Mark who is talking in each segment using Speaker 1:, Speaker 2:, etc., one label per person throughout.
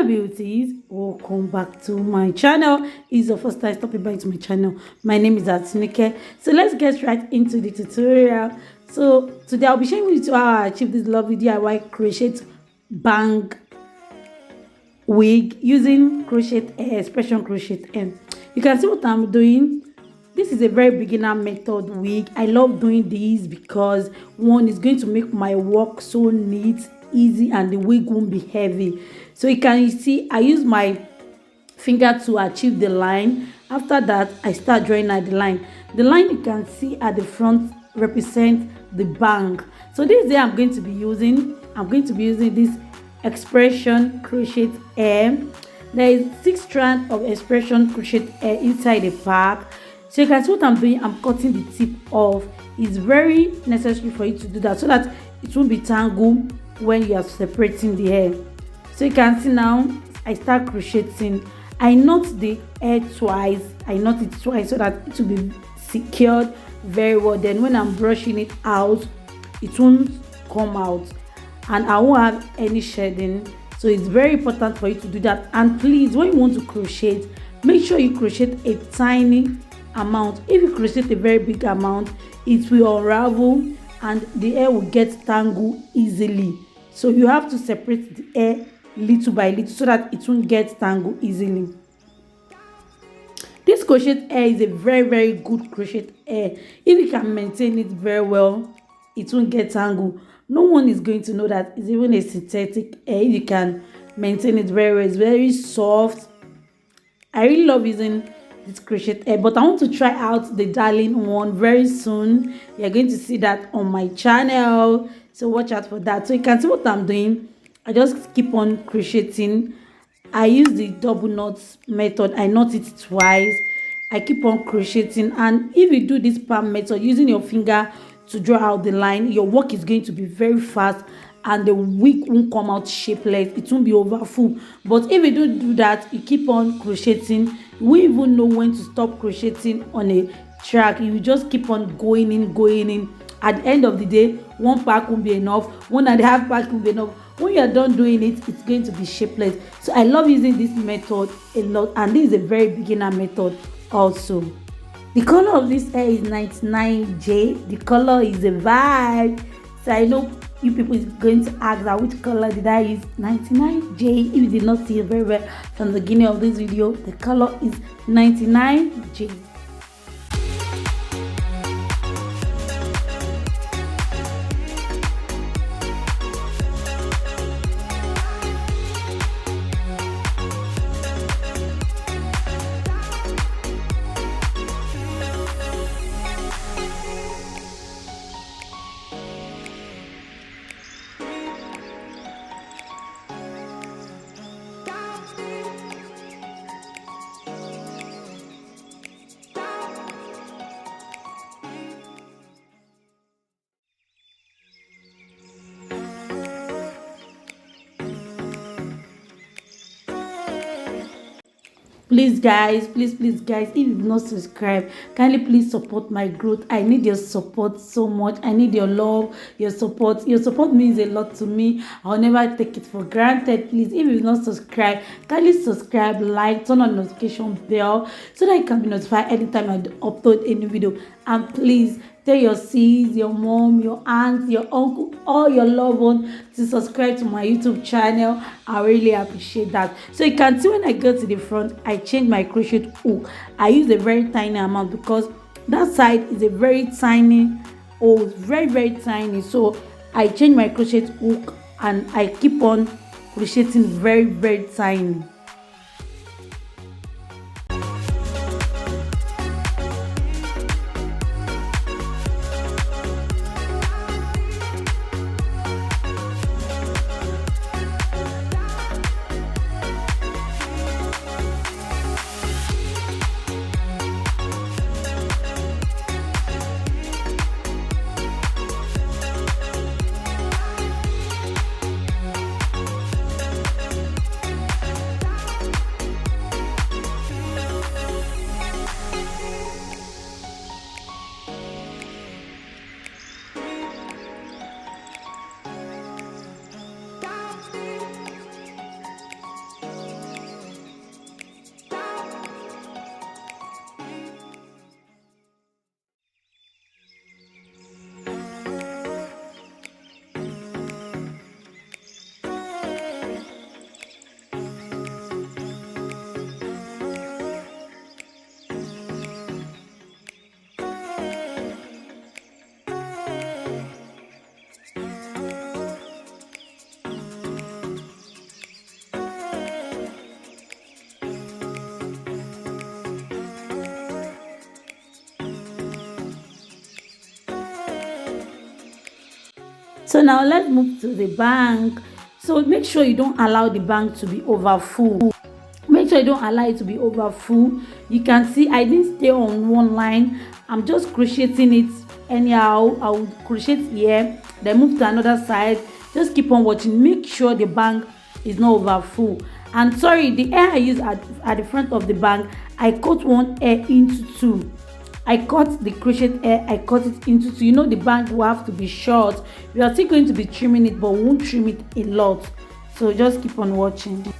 Speaker 1: Hello beauties, welcome back to my channel. It's your first time stopping by to my channel. My name is Atunike. So let's get right into the tutorial. So today I'll be showing you how I achieve this lovely DIY crochet bang wig using expression crochet. And you can see what I'm doing. This is a very beginner method wig. I love doing this because one is going to make my work so neat, easy, and the wig won't be heavy. So you can see I use my finger to achieve the line. After that, I start drawing at the line. The line you can see at the front represents the bang. So this day I'm going to be using this expression crochet hair. There is 6 strands of expression crochet hair inside the pack. So you can see what I'm doing. I'm cutting the tip off. It's very necessary for you to do that so that it won't be tangled when you are separating the hair. So you can see now I start crocheting. I knot the hair twice. I knot it twice so that it will be secured very well. Then when I'm brushing it out, it won't come out and I won't have any shedding. So it's very important for you to do that. And please, when you want to crochet, make sure you crochet a tiny amount. If you crochet a very big amount, it will unravel and the hair will get tangled easily. So you have to separate the hair little by little so that it won't get tangled easily. This crochet hair is a very good crochet hair. If you can maintain it very well, it won't get tangled. No one is going to know that it's even a synthetic hair. You can maintain it very well. It's very soft. I really love using this crochet hair, but I want to try out the darling one very soon. You're going to see that on my channel, so watch out for that. So you can see what I'm doing. I just keep on crocheting. I use the double knots method. I knot it twice. I keep on crocheting, and if you do this palm method using your finger to draw out the line, your work is going to be very fast and the wig won't come out shapeless. It won't be over full. But if you don't do that, you keep on crocheting, you won't even know when to stop crocheting on a track. You just keep on going in. At the end of the day, one pack won't be enough, 1.5 pack will be enough. When you are done doing it, it's going to be shapeless. So I love using this method a lot, and this is a very beginner method also. The color of this hair is 99J. The color is a vibe. So I know you people is going to ask that which color did I use. 99J. If you did not see it very well from the beginning of this video, the color is 99J. Please guys, if you've not subscribed, kindly please support my growth. I need your support so much. I need your love, your support. Your support means a lot to me. I'll never take it for granted. Please, if you've not subscribed, kindly subscribe, like, turn on notification bell so that you can be notified anytime I upload a new video. And please tell your sis, your mom, your aunt, your uncle, all your loved ones to subscribe to my YouTube channel. I really appreciate that. So you can see when I go to the front, I change my crochet hook. I use a very tiny amount because that side is a very tiny, very tiny. So I change my crochet hook and I keep on crocheting very tiny. So now let's move to the bank. So make sure you don't allow the bank to be over full. Make sure you don't allow it to be over full. You can see I didn't stay on one line. I'm just crocheting it anyhow. I'll crochet here, then move to another side. Just keep on watching. Make sure the bank is not over full. And sorry, the hair I use at the front of the bank, I cut one hair into two. I cut the crochet hair, I cut it into two. You know the bank will have to be short. We are still going to be trimming it, but we won't trim it a lot. So just keep on watching.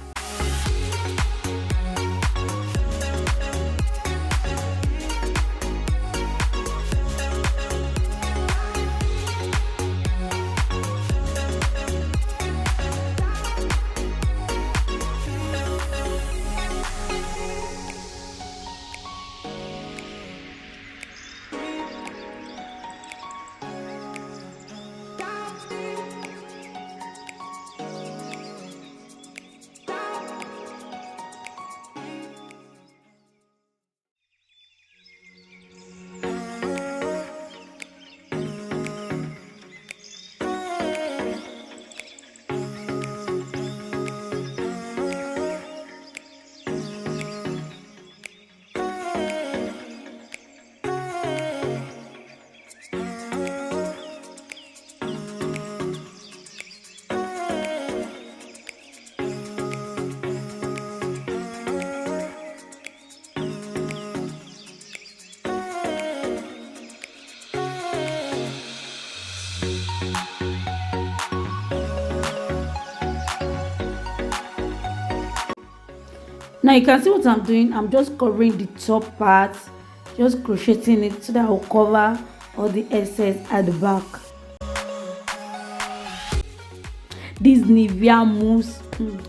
Speaker 1: Now you can see what I'm doing. I'm just covering the top part, just crocheting it so that I'll cover all the excess at the back. This Nivea mousse,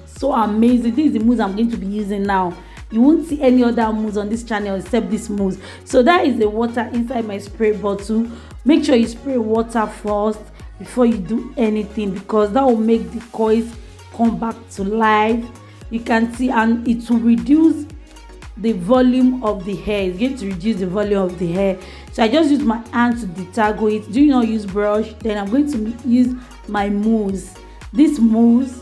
Speaker 1: so amazing. This is the mousse I'm going to be using now. You won't see any other mousse on this channel except this mousse. So that is the water inside my spray bottle. Make sure you spray water first before you do anything, because that will make the coils come back to life. You can see, and it will reduce the volume of the hair. It's going to reduce the volume of the hair. So I just use my hand to detangle it. Do you not use brush? Then I'm going to use my mousse. This mousse,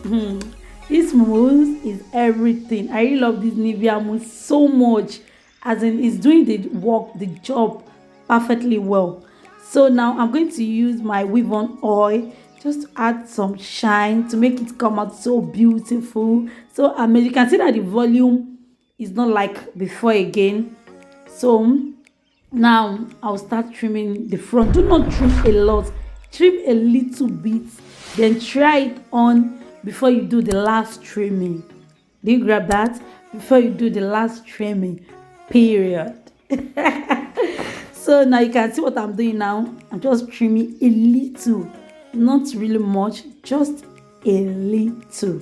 Speaker 1: this mousse is everything. I really love this Nivea mousse so much, as in it's doing the work, the job perfectly well. So now I'm going to use my weave-on oil just to add some shine to make it come out so beautiful. So you can see that the volume is not like before again. So now I'll start trimming the front. Do not trim a lot, trim a little bit, then try it on before you do the last trimming. Do you grab that? Before you do the last trimming, period. So now you can see what I'm doing now. I'm just trimming a little, not really much, just a little.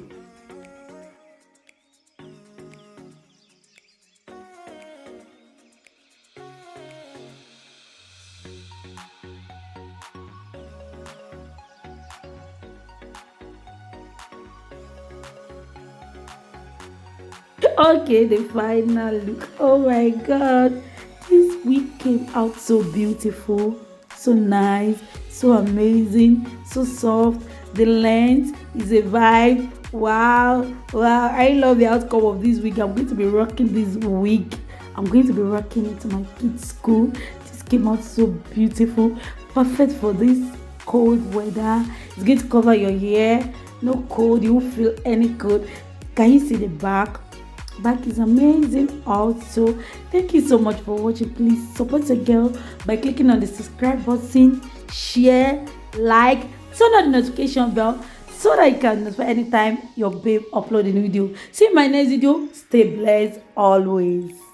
Speaker 1: Okay, the final look. Oh my god, this wig came out so beautiful, so nice, so amazing, so soft. The length is a vibe. Wow, I love the outcome of this wig. I'm going to be rocking this wig. I'm going to be rocking it to my kids' school. This came out so beautiful, perfect for this cold weather. It's going to cover your hair. No cold, you won't feel any cold. Can you see the back? Back is amazing also. Thank you so much for watching. Please support a girl by clicking on the subscribe button, share, like, turn on the notification bell so that you can notify anytime your babe upload a new video. See you in my next video. Stay blessed always.